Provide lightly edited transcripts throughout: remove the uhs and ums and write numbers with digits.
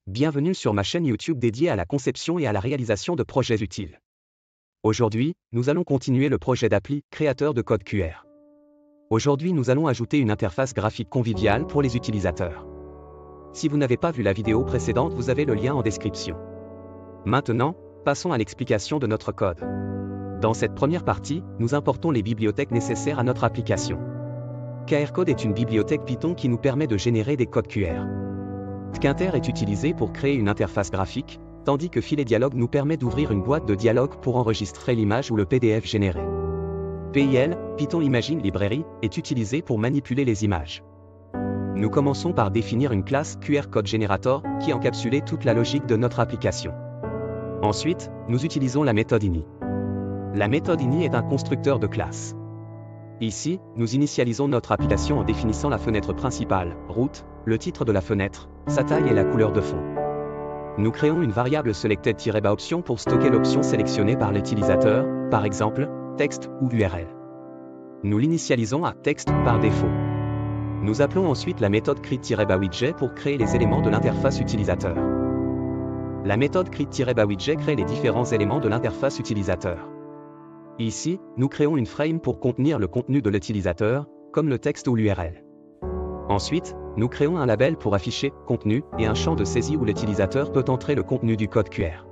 Bienvenue sur ma chaîne YouTube dédiée à la conception et à la réalisation de projets utiles. Aujourd'hui, nous allons continuer le projet d'appli créateur de code QR. Aujourd'hui, nous allons ajouter une interface graphique conviviale pour les utilisateurs. Si vous n'avez pas vu la vidéo précédente, vous avez le lien en description. Maintenant, passons à l'explication de notre code. Dans cette première partie, nous importons les bibliothèques nécessaires à notre application. KRCode est une bibliothèque Python qui nous permet de générer des codes QR. Tkinter est utilisé pour créer une interface graphique, tandis que Filet Dialogue nous permet d'ouvrir une boîte de dialogue pour enregistrer l'image ou le PDF généré. PIL, Python Imagine Library, est utilisé pour manipuler les images. Nous commençons par définir une classe QR Code Generator qui encapsule toute la logique de notre application. Ensuite, nous utilisons la méthode ini. La méthode ini est un constructeur de classe. Ici, nous initialisons notre application en définissant la fenêtre principale, route, le titre de la fenêtre, sa taille et la couleur de fond. Nous créons une variable selected-option pour stocker l'option sélectionnée par l'utilisateur, par exemple, texte ou URL. Nous l'initialisons à texte par défaut. Nous appelons ensuite la méthode create-widget pour créer les éléments de l'interface utilisateur. La méthode create-widget crée les différents éléments de l'interface utilisateur. Ici, nous créons une frame pour contenir le contenu de l'utilisateur, comme le texte ou l'URL. Ensuite, nous créons un label pour afficher « contenu » et un champ de saisie où l'utilisateur peut entrer le contenu du code QR.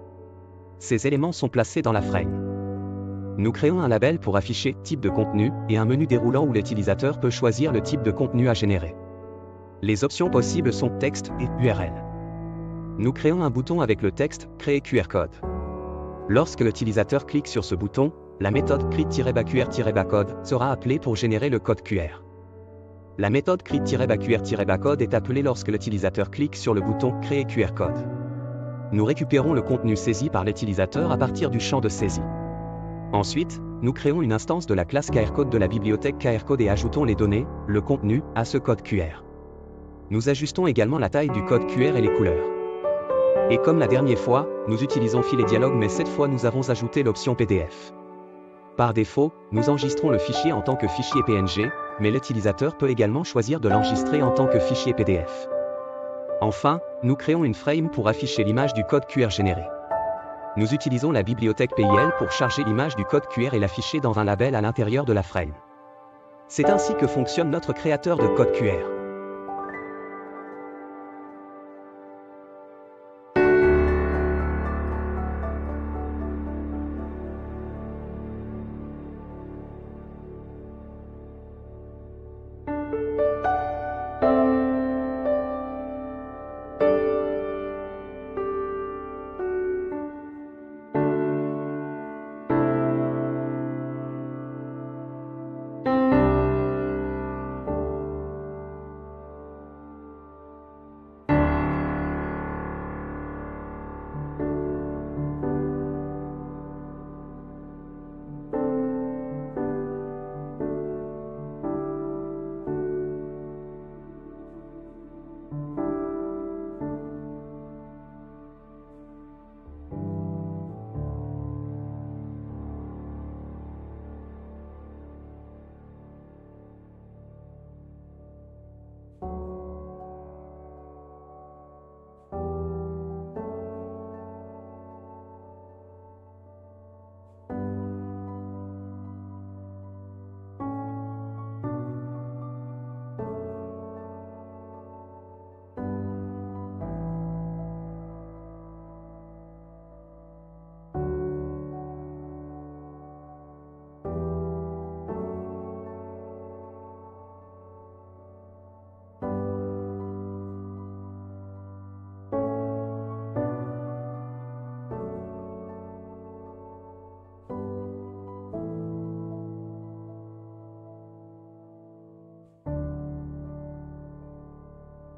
Ces éléments sont placés dans la frame. Nous créons un label pour afficher « type de contenu » et un menu déroulant où l'utilisateur peut choisir le type de contenu à générer. Les options possibles sont texte et URL. Nous créons un bouton avec le texte « Créer QR Code ». Lorsque l'utilisateur clique sur ce bouton, la méthode create-QR-code sera appelée pour générer le code QR. La méthode create-QR-code est appelée lorsque l'utilisateur clique sur le bouton Créer QR Code. Nous récupérons le contenu saisi par l'utilisateur à partir du champ de saisie. Ensuite, nous créons une instance de la classe KRCode de la bibliothèque KRCode et ajoutons les données, le contenu, à ce code QR. Nous ajustons également la taille du code QR et les couleurs. Et comme la dernière fois, nous utilisons Filet Dialogue mais cette fois nous avons ajouté l'option PDF. Par défaut, nous enregistrons le fichier en tant que fichier PNG, mais l'utilisateur peut également choisir de l'enregistrer en tant que fichier PDF. Enfin, nous créons une frame pour afficher l'image du code QR généré. Nous utilisons la bibliothèque PIL pour charger l'image du code QR et l'afficher dans un label à l'intérieur de la frame. C'est ainsi que fonctionne notre créateur de code QR.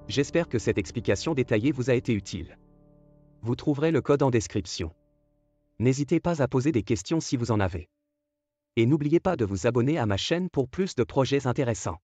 J'espère que cette explication détaillée vous a été utile. Vous trouverez le code en description. N'hésitez pas à poser des questions si vous en avez. Et n'oubliez pas de vous abonner à ma chaîne pour plus de projets intéressants.